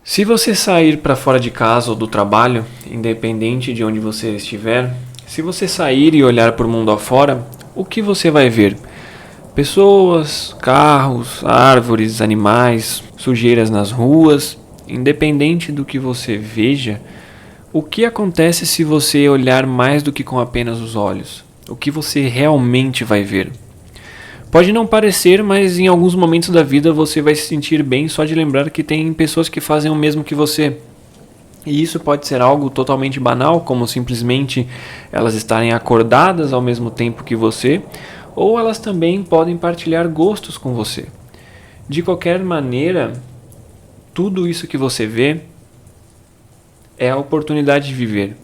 Se você sair para fora de casa ou do trabalho, independente de onde você estiver, se você sair e olhar para o mundo afora, o que você vai ver? Pessoas, carros, árvores, animais, sujeiras nas ruas. Independente do que você veja, o que acontece se você olhar mais do que com apenas os olhos? O que você realmente vai ver? Pode não parecer, mas em alguns momentos da vida você vai se sentir bem só de lembrar que tem pessoas que fazem o mesmo que você. E isso pode ser algo totalmente banal, como simplesmente elas estarem acordadas ao mesmo tempo que você, ou elas também podem partilhar gostos com você. De qualquer maneira, tudo isso que você vê é a oportunidade de viver.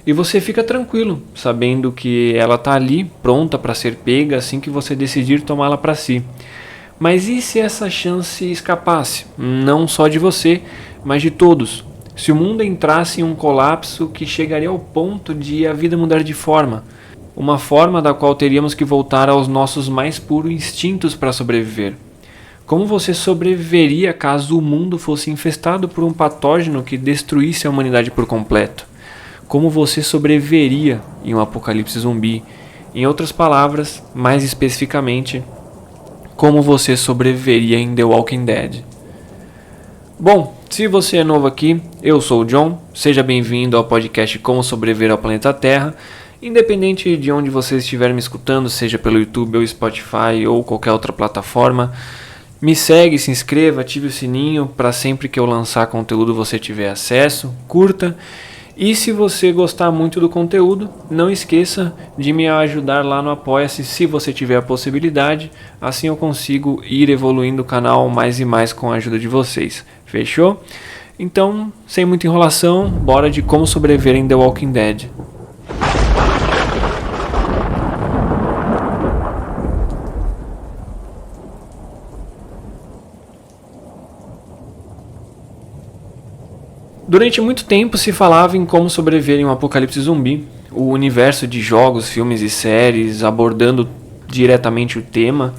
E você fica tranquilo, sabendo que ela está ali, pronta para ser pega assim que você decidir tomá-la para si. Mas e se essa chance escapasse? Não só de você, mas de todos. Se o mundo entrasse em um colapso que chegaria ao ponto de a vida mudar de forma. Uma forma da qual teríamos que voltar aos nossos mais puros instintos para sobreviver. Como você sobreviveria caso o mundo fosse infestado por um patógeno que destruísse a humanidade por completo? Como você sobreviveria em um apocalipse zumbi? Em outras palavras, mais especificamente, como você sobreviveria em The Walking Dead? Bom, se você é novo aqui, eu sou o John, seja bem-vindo ao podcast Como Sobreviver ao Planeta Terra. Independente de onde você estiver me escutando, seja pelo YouTube ou Spotify ou qualquer outra plataforma, me segue, se inscreva, ative o sininho para sempre que eu lançar conteúdo você tiver acesso, curta. E se você gostar muito do conteúdo, não esqueça de me ajudar lá no Apoia-se se você tiver a possibilidade. Assim eu consigo ir evoluindo o canal mais e mais com a ajuda de vocês. Fechou? Então, sem muita enrolação, bora de como sobreviver em The Walking Dead. Durante muito tempo se falava em como sobreviver em um apocalipse zumbi. O universo de jogos, filmes e séries abordando diretamente o tema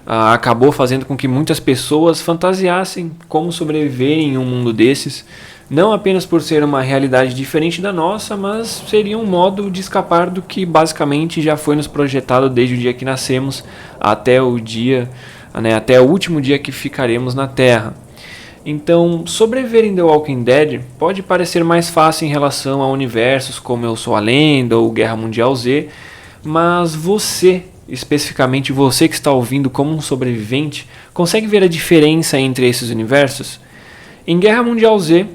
acabou fazendo com que muitas pessoas fantasiassem como sobreviver em um mundo desses, não apenas por ser uma realidade diferente da nossa, mas seria um modo de escapar do que basicamente já foi nos projetado desde o dia que nascemos até o dia, até o último dia que ficaremos na Terra. Então, sobreviver em The Walking Dead pode parecer mais fácil em relação a universos como Eu Sou a Lenda ou Guerra Mundial Z, mas você, especificamente você que está ouvindo como um sobrevivente, consegue ver a diferença entre esses universos? Em Guerra Mundial Z,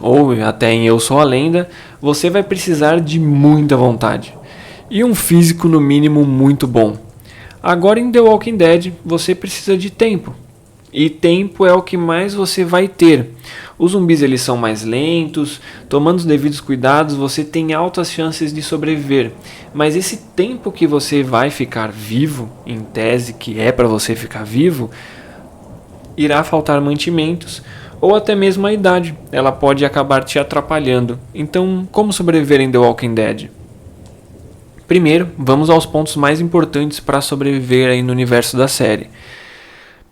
ou até em Eu Sou a Lenda, você vai precisar de muita vontade e um físico no mínimo muito bom. Agora em The Walking Dead, você precisa de tempo. E tempo é o que mais você vai ter. Os zumbis eles são mais lentos, tomando os devidos cuidados você tem altas chances de sobreviver. Mas esse tempo que você vai ficar vivo, em tese que é para você ficar vivo, irá faltar mantimentos ou até mesmo a idade. Ela pode acabar te atrapalhando. Então, como sobreviver em The Walking Dead? Primeiro, vamos aos pontos mais importantes para sobreviver aí no universo da série.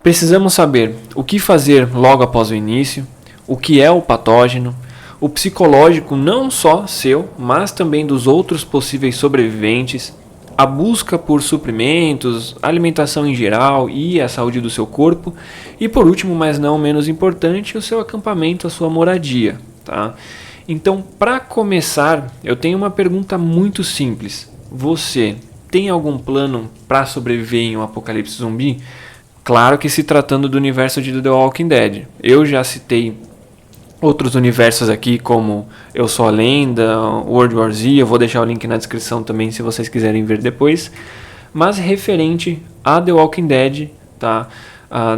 Precisamos saber o que fazer logo após o início, o que é o patógeno, o psicológico não só seu, mas também dos outros possíveis sobreviventes, a busca por suprimentos, alimentação em geral e a saúde do seu corpo, e por último, mas não menos importante, o seu acampamento, a sua moradia. Tá? Então, para começar, eu tenho uma pergunta muito simples. Você tem algum plano para sobreviver em um apocalipse zumbi? Claro que se tratando do universo de The Walking Dead. Eu já citei outros universos aqui, como Eu Sou a Lenda, World War Z, eu vou deixar o link na descrição também se vocês quiserem ver depois. Mas referente a The Walking Dead, tá?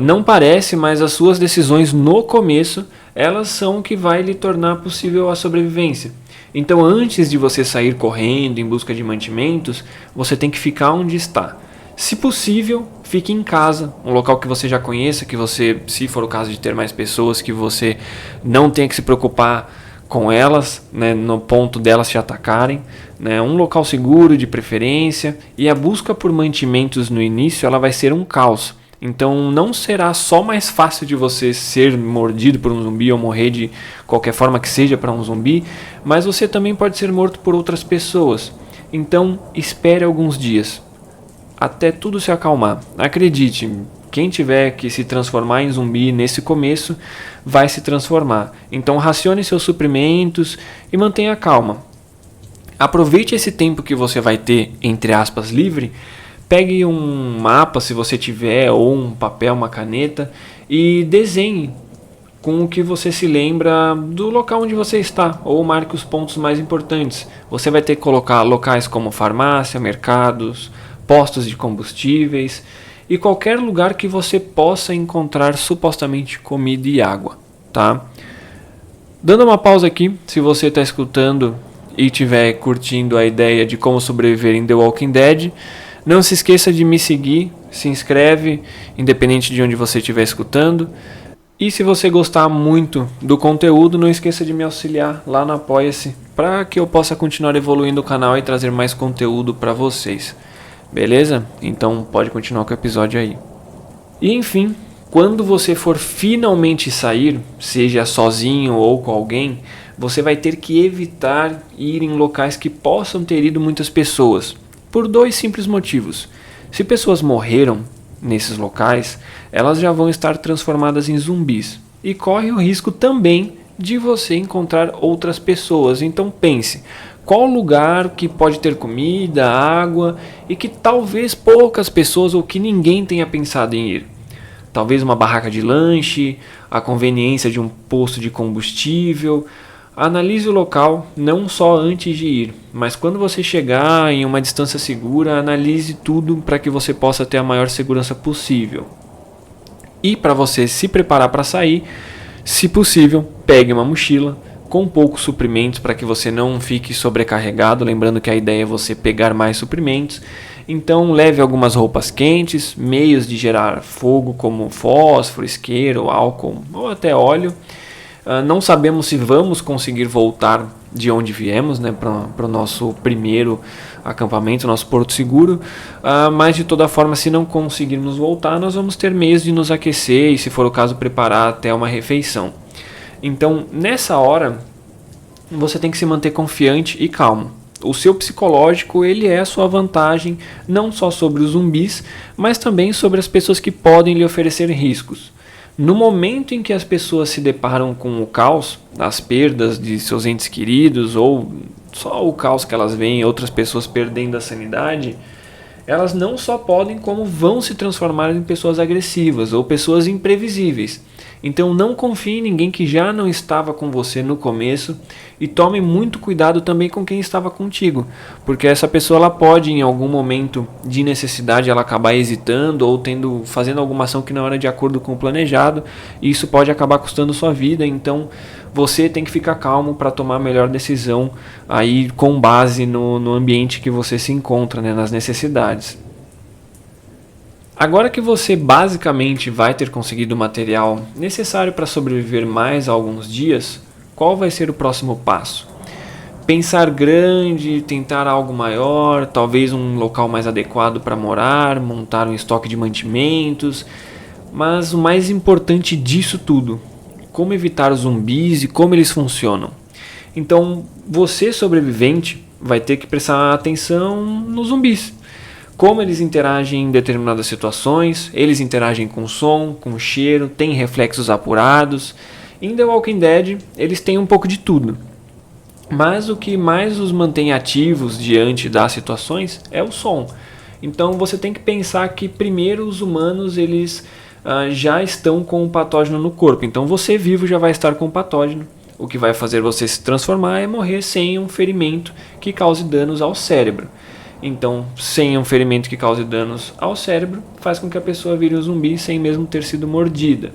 Não parece, mas as suas decisões no começo, elas são o que vai lhe tornar possível a sobrevivência. Então antes de você sair correndo em busca de mantimentos, você tem que ficar onde está. Se possível, fique em casa, um local que você já conheça, que você, se for o caso de ter mais pessoas, que você não tenha que se preocupar com elas, no ponto delas te atacarem, um local seguro de preferência, e a busca por mantimentos no início ela vai ser um caos. Então não será só mais fácil de você ser mordido por um zumbi ou morrer de qualquer forma que seja para um zumbi, mas você também pode ser morto por outras pessoas. Então espere alguns dias, até tudo se acalmar. Acredite, quem tiver que se transformar em zumbi nesse começo, vai se transformar. Então racione seus suprimentos e mantenha calma. Aproveite esse tempo que você vai ter, entre aspas, livre. Pegue um mapa, se você tiver, ou um papel, uma caneta, e desenhe com o que você se lembra do local onde você está, ou marque os pontos mais importantes. Você vai ter que colocar locais como farmácia, mercados, postos de combustíveis e qualquer lugar que você possa encontrar supostamente comida e água, tá? Dando uma pausa aqui, se você está escutando e estiver curtindo a ideia de como sobreviver em The Walking Dead, não se esqueça de me seguir, se inscreve, independente de onde você estiver escutando. E se você gostar muito do conteúdo, não esqueça de me auxiliar lá no Apoia-se, para que eu possa continuar evoluindo o canal e trazer mais conteúdo para vocês. Beleza? Então pode continuar com o episódio aí. E enfim, quando você for finalmente sair, seja sozinho ou com alguém, você vai ter que evitar ir em locais que possam ter ido muitas pessoas. Por dois simples motivos. Se pessoas morreram nesses locais, elas já vão estar transformadas em zumbis. E corre o risco também de você encontrar outras pessoas. Então pense, qual lugar que pode ter comida, água e que talvez poucas pessoas ou que ninguém tenha pensado em ir? Talvez uma barraca de lanche, a conveniência de um posto de combustível. Analise o local não só antes de ir, mas quando você chegar em uma distância segura, analise tudo para que você possa ter a maior segurança possível. E para você se preparar para sair, se possível, pegue uma mochila com poucos suprimentos para que você não fique sobrecarregado, lembrando que a ideia é você pegar mais suprimentos. Então leve algumas roupas quentes, meios de gerar fogo como fósforo, isqueiro, álcool ou até óleo. Não sabemos se vamos conseguir voltar de onde viemos, né, para o nosso primeiro acampamento, nosso porto seguro, mas de toda forma, se não conseguirmos voltar, nós vamos ter meios de nos aquecer e, se for o caso, preparar até uma refeição. Então, nessa hora, você tem que se manter confiante e calmo. O seu psicológico, ele é a sua vantagem, não só sobre os zumbis, mas também sobre as pessoas que podem lhe oferecer riscos. No momento em que as pessoas se deparam com o caos, as perdas de seus entes queridos ou só o caos que elas veem, outras pessoas perdendo a sanidade, elas não só podem como vão se transformar em pessoas agressivas ou pessoas imprevisíveis. Então não confie em ninguém que já não estava com você no começo e tome muito cuidado também com quem estava contigo, porque essa pessoa ela pode em algum momento de necessidade ela acabar hesitando ou fazendo alguma ação que não era de acordo com o planejado, e isso pode acabar custando sua vida. Então você tem que ficar calmo para tomar a melhor decisão aí com base no ambiente que você se encontra, né, nas necessidades. Agora que você basicamente vai ter conseguido o material necessário para sobreviver mais alguns dias, qual vai ser o próximo passo? Pensar grande, tentar algo maior, talvez um local mais adequado para morar, montar um estoque de mantimentos, mas o mais importante disso tudo, como evitar os zumbis e como eles funcionam. Então, você sobrevivente vai ter que prestar atenção nos zumbis. Como eles interagem em determinadas situações, eles interagem com som, com cheiro, têm reflexos apurados. Em The Walking Dead, eles têm um pouco de tudo. Mas o que mais os mantém ativos diante das situações é o som. Então você tem que pensar que primeiro os humanos eles já estão com o patógeno no corpo. Então você vivo já vai estar com o patógeno. O que vai fazer você se transformar é morrer sem um ferimento que cause danos ao cérebro. Então, sem um ferimento que cause danos ao cérebro, faz com que a pessoa vire um zumbi sem mesmo ter sido mordida.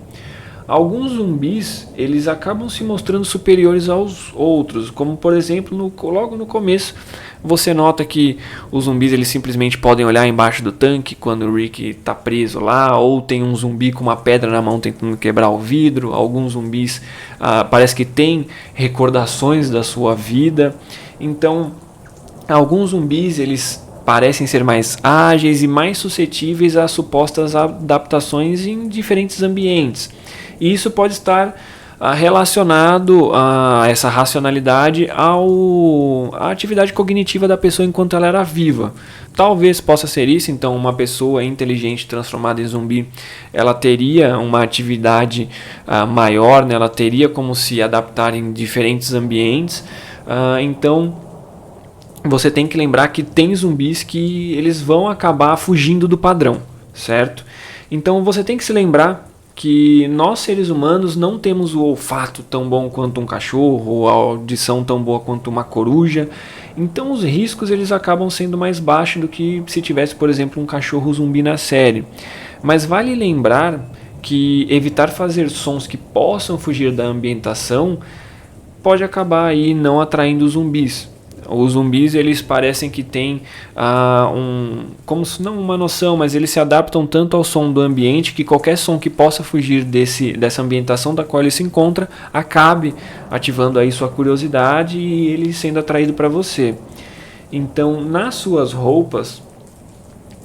Alguns zumbis, eles acabam se mostrando superiores aos outros, como por exemplo, logo no começo, você nota que os zumbis eles simplesmente podem olhar embaixo do tanque quando o Rick está preso lá, ou tem um zumbi com uma pedra na mão tentando quebrar o vidro. Alguns zumbis parece que têm recordações da sua vida. Então, alguns zumbis eles parecem ser mais ágeis e mais suscetíveis a supostas adaptações em diferentes ambientes. E isso pode estar relacionado a essa racionalidade à atividade cognitiva da pessoa enquanto ela era viva. Talvez possa ser isso. Então, uma pessoa inteligente transformada em zumbi, ela teria uma atividade maior, né? Ela teria como se adaptar em diferentes ambientes. Então, você tem que lembrar que tem zumbis que eles vão acabar fugindo do padrão, certo? Então, você tem que se lembrar que nós seres humanos não temos o olfato tão bom quanto um cachorro, ou a audição tão boa quanto uma coruja. Então os riscos eles acabam sendo mais baixos do que se tivesse, por exemplo, um cachorro zumbi na série. Mas vale lembrar que evitar fazer sons que possam fugir da ambientação pode acabar aí não atraindo zumbis. Os zumbis eles parecem que têm como se não uma noção, mas eles se adaptam tanto ao som do ambiente que qualquer som que possa fugir dessa ambientação da qual ele se encontra acabe ativando aí sua curiosidade e ele sendo atraído para você. Então, nas suas roupas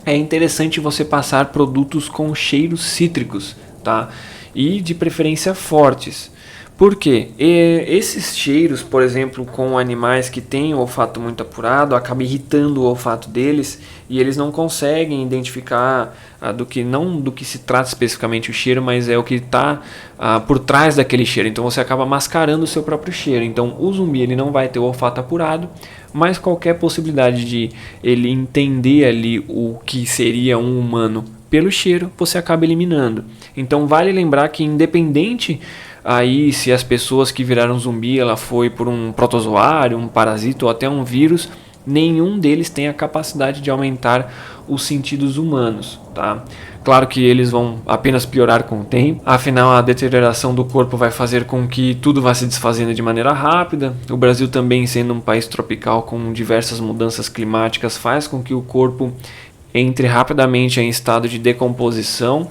é interessante você passar produtos com cheiros cítricos, tá? E de preferência fortes. Por quê? Esses cheiros, por exemplo, com animais que têm o olfato muito apurado, acaba irritando o olfato deles e eles não conseguem identificar do que se trata especificamente o cheiro, mas é o que está por trás daquele cheiro. Então você acaba mascarando o seu próprio cheiro. Então o zumbi ele não vai ter o olfato apurado, mas qualquer possibilidade de ele entender ali o que seria um humano pelo cheiro, você acaba eliminando. Então vale lembrar que independente aí se as pessoas que viraram zumbi ela foi por um protozoário, um parasita ou até um vírus, nenhum deles tem a capacidade de aumentar os sentidos humanos, tá? Claro que eles vão apenas piorar com o tempo, afinal a deterioração do corpo vai fazer com que tudo vá se desfazendo de maneira rápida. O Brasil também sendo um país tropical com diversas mudanças climáticas faz com que o corpo entre rapidamente em estado de decomposição.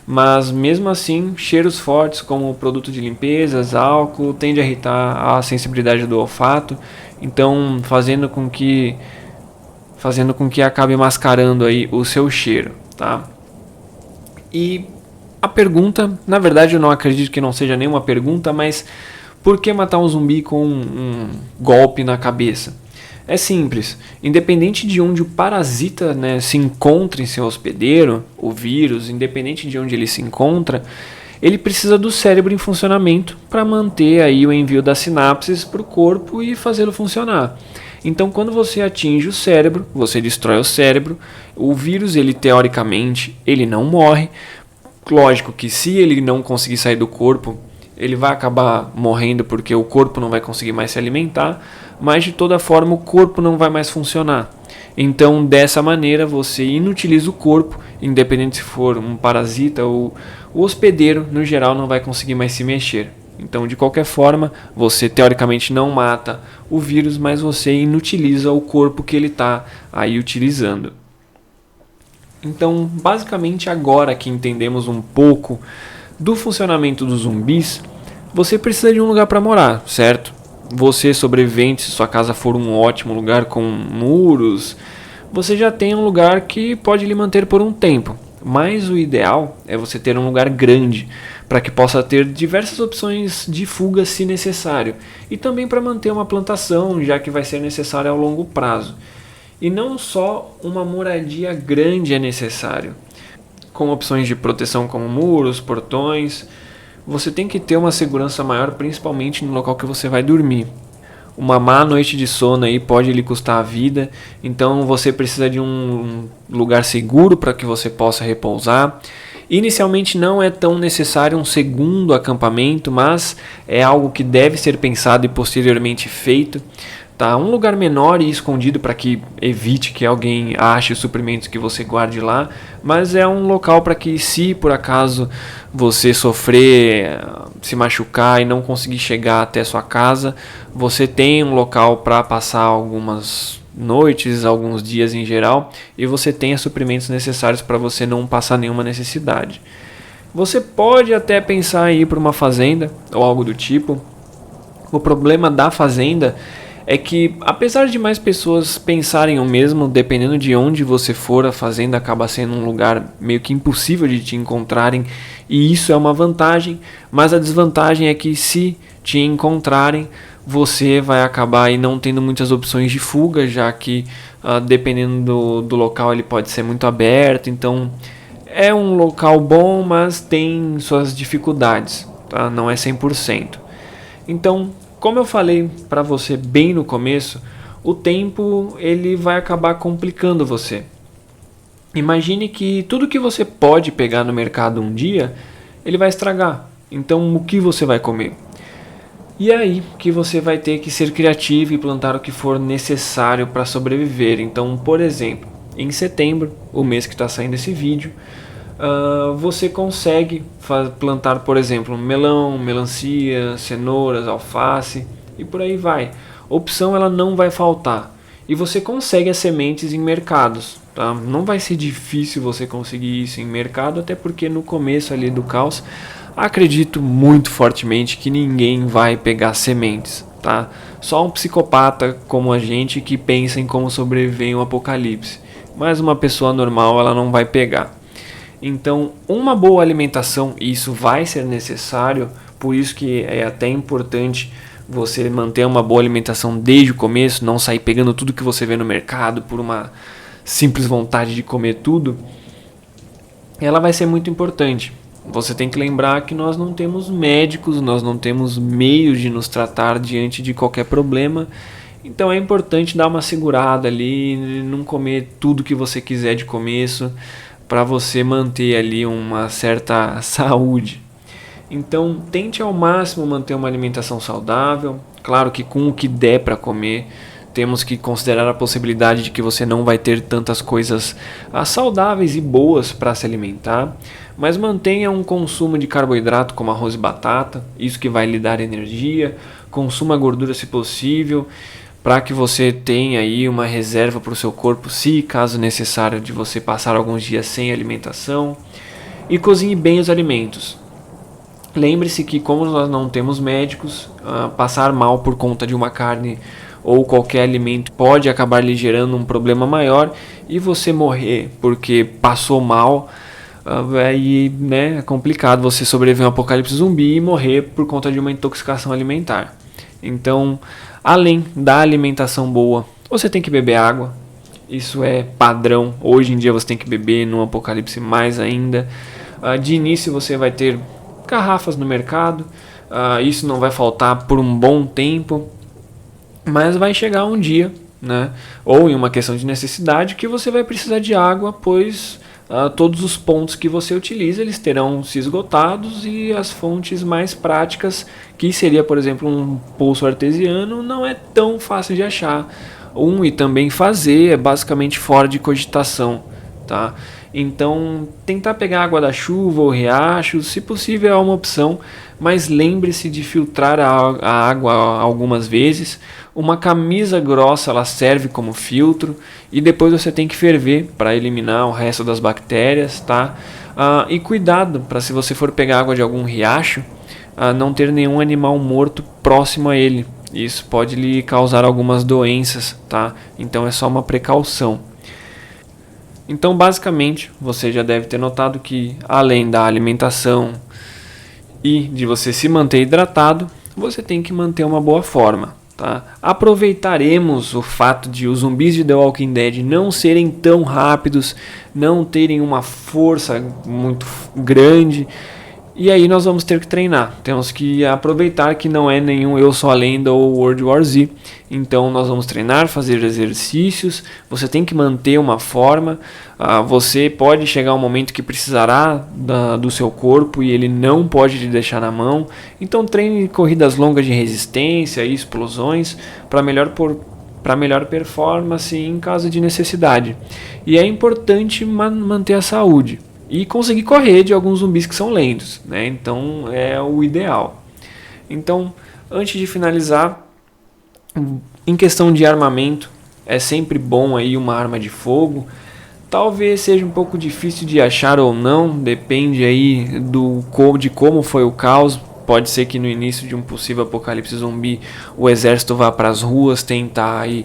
Mas mesmo assim, cheiros fortes como produto de limpezas, álcool, tende a irritar a sensibilidade do olfato, então fazendo com que acabe mascarando aí o seu cheiro, tá? E a pergunta, na verdade eu não acredito que não seja nenhuma pergunta, mas por que matar um zumbi com um golpe na cabeça? É simples, independente de onde o parasita, né, se encontra em seu hospedeiro, o vírus, independente de onde ele se encontra, ele precisa do cérebro em funcionamento para manter aí o envio das sinapses para o corpo e fazê-lo funcionar. Então quando você atinge o cérebro, você destrói o cérebro, o vírus ele teoricamente ele não morre. Lógico que se ele não conseguir sair do corpo, ele vai acabar morrendo porque o corpo não vai conseguir mais se alimentar, mas de toda forma o corpo não vai mais funcionar. Então dessa maneira você inutiliza o corpo, independente se for um parasita ou o hospedeiro, no geral não vai conseguir mais se mexer. Então de qualquer forma você teoricamente não mata o vírus, mas você inutiliza o corpo que ele está aí utilizando. Então basicamente agora que entendemos um pouco do funcionamento dos zumbis, você precisa de um lugar para morar, certo? Você sobrevivente, se sua casa for um ótimo lugar com muros, você já tem um lugar que pode lhe manter por um tempo. Mas o ideal é você ter um lugar grande, para que possa ter diversas opções de fuga se necessário. E também para manter uma plantação, já que vai ser necessário ao longo prazo. E não só uma moradia grande é necessário, com opções de proteção como muros, portões. Você tem que ter uma segurança maior, principalmente no local que você vai dormir. Uma má noite de sono aí pode lhe custar a vida, então você precisa de um lugar seguro para que você possa repousar. Inicialmente não é tão necessário um segundo acampamento, mas é algo que deve ser pensado e posteriormente feito. Tá? Um lugar menor e escondido para que evite que alguém ache os suprimentos que você guarde lá, mas é um local para que, se por acaso você sofrer, se machucar e não conseguir chegar até sua casa, você tem um local para passar algumas noites, alguns dias em geral, e você tenha suprimentos necessários para você não passar nenhuma necessidade. Você pode até pensar em ir para uma fazenda ou algo do tipo. O problema da fazenda é que, apesar de mais pessoas pensarem o mesmo, dependendo de onde você for, a fazenda acaba sendo um lugar meio que impossível de te encontrarem, e isso é uma vantagem, mas a desvantagem é que se te encontrarem, você vai acabar aí não tendo muitas opções de fuga, já que dependendo do local ele pode ser muito aberto, então é um local bom, mas tem suas dificuldades, tá? Não é 100%. Então, como eu falei para você bem no começo, o tempo ele vai acabar complicando você. Imagine que tudo que você pode pegar no mercado um dia, ele vai estragar. Então, o que você vai comer? E é aí que você vai ter que ser criativo e plantar o que for necessário para sobreviver. Então, por exemplo, em setembro, o mês que está saindo esse vídeo, você consegue plantar, por exemplo, melão, melancia, cenouras, alface e por aí vai. Opção ela não vai faltar. E você consegue as sementes em mercados, tá? Não vai ser difícil você conseguir isso em mercado, até porque no começo ali do caos, acredito muito fortemente que ninguém vai pegar sementes, tá? Só um psicopata como a gente que pensa em como sobreviver em um apocalipse. Mas uma pessoa normal ela não vai pegar. Então, uma boa alimentação, isso vai ser necessário, por isso que é até importante você manter uma boa alimentação desde o começo, não sair pegando tudo que você vê no mercado por uma simples vontade de comer tudo. Ela vai ser muito importante. Você tem que lembrar que nós não temos médicos, nós não temos meios de nos tratar diante de qualquer problema. Então é importante dar uma segurada ali, não comer tudo que você quiser de começo, para você manter ali uma certa saúde. Então tente ao máximo manter uma alimentação saudável, claro que com o que der para comer. Temos que considerar a possibilidade de que você não vai ter tantas coisas saudáveis e boas para se alimentar, mas mantenha um consumo de carboidrato como arroz e batata, isso que vai lhe dar energia. Consuma gordura se possível, para que você tenha aí uma reserva para o seu corpo, se caso necessário de você passar alguns dias sem alimentação. E cozinhe bem os alimentos. Lembre-se que como nós não temos médicos, passar mal por conta de uma carne ou qualquer alimento pode acabar lhe gerando um problema maior e você morrer porque passou mal. Aí, né, é complicado você sobreviver a um apocalipse zumbi e morrer por conta de uma intoxicação alimentar. Então, além da alimentação boa, você tem que beber água. Isso é padrão. Hoje em dia você tem que beber, no apocalipse mais ainda. De início você vai ter garrafas no mercado. Isso não vai faltar por um bom tempo. Mas vai chegar um dia, né, ou em uma questão de necessidade, que você vai precisar de água, pois todos os pontos que você utiliza eles terão se esgotados e as fontes mais práticas, que seria, por exemplo, um poço artesiano, não é tão fácil de achar. E também fazer é basicamente fora de cogitação, tá? Então, tentar pegar água da chuva ou riacho, se possível, é uma opção, mas lembre-se de filtrar a água algumas vezes. Uma camisa grossa ela serve como filtro e depois você tem que ferver para eliminar o resto das bactérias, tá? E cuidado para, se você for pegar água de algum riacho, não ter nenhum animal morto próximo a ele. Isso pode lhe causar algumas doenças, tá? Então é só uma precaução. Então, basicamente, você já deve ter notado que, além da alimentação e de você se manter hidratado, você tem que manter uma boa forma, tá? Aproveitaremos o fato de os zumbis de The Walking Dead não serem tão rápidos, não terem uma força muito grande, e aí nós vamos ter que treinar. Temos que aproveitar que não é nenhum Eu Sou a Lenda ou World War Z. Então nós vamos treinar, fazer exercícios. Você tem que manter uma forma. Você pode chegar um momento que precisará do seu corpo e ele não pode te deixar na mão. Então treine corridas longas de resistência e explosões para melhor performance em caso de necessidade. E é importante manter a saúde e conseguir correr de alguns zumbis que são lentos, né? Então é o ideal. Então, antes de finalizar, em questão de armamento, é sempre bom aí uma arma de fogo. Talvez seja um pouco difícil de achar ou não, depende aí de como foi o caos. pode ser que no início de um possível apocalipse zumbi o exército vá para as ruas tentar aí,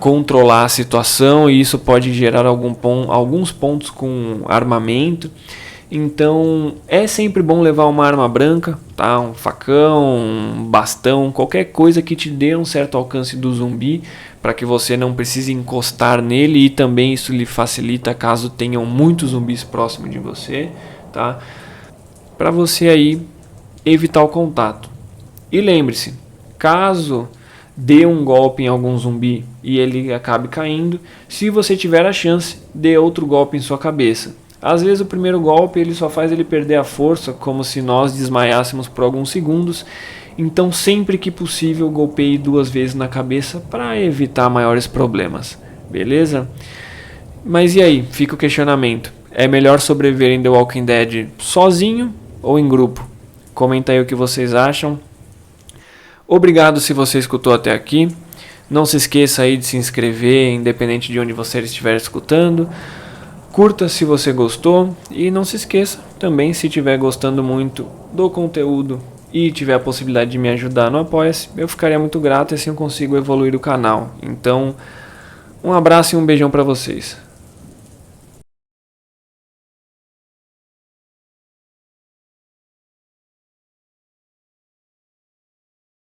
controlar a situação, e isso pode gerar alguns pontos com armamento. Então é sempre bom levar uma arma branca, tá? Um facão, um bastão, qualquer coisa que te dê um certo alcance do zumbi, para que você não precise encostar nele, e também isso lhe facilita caso tenham muitos zumbis próximos de você, tá? Para você aí evitar o contato. E lembre-se, caso dê um golpe em algum zumbi e ele acabe caindo, se você tiver a chance, dê outro golpe em sua cabeça. Às vezes o primeiro golpe ele só faz ele perder a força, como se nós desmaiássemos por alguns segundos. Então sempre que possível golpeie 2 vezes na cabeça para evitar maiores problemas, beleza? Mas e aí, fica o questionamento. É melhor sobreviver em The Walking Dead sozinho ou em grupo? Comenta aí o que vocês acham. Obrigado se você escutou até aqui. Não se esqueça aí de se inscrever, independente de onde você estiver escutando. Curta se você gostou e não se esqueça também, se estiver gostando muito do conteúdo e tiver a possibilidade de me ajudar no Apoia-se, eu ficaria muito grato e assim eu consigo evoluir o canal. Então, um abraço e um beijão para vocês.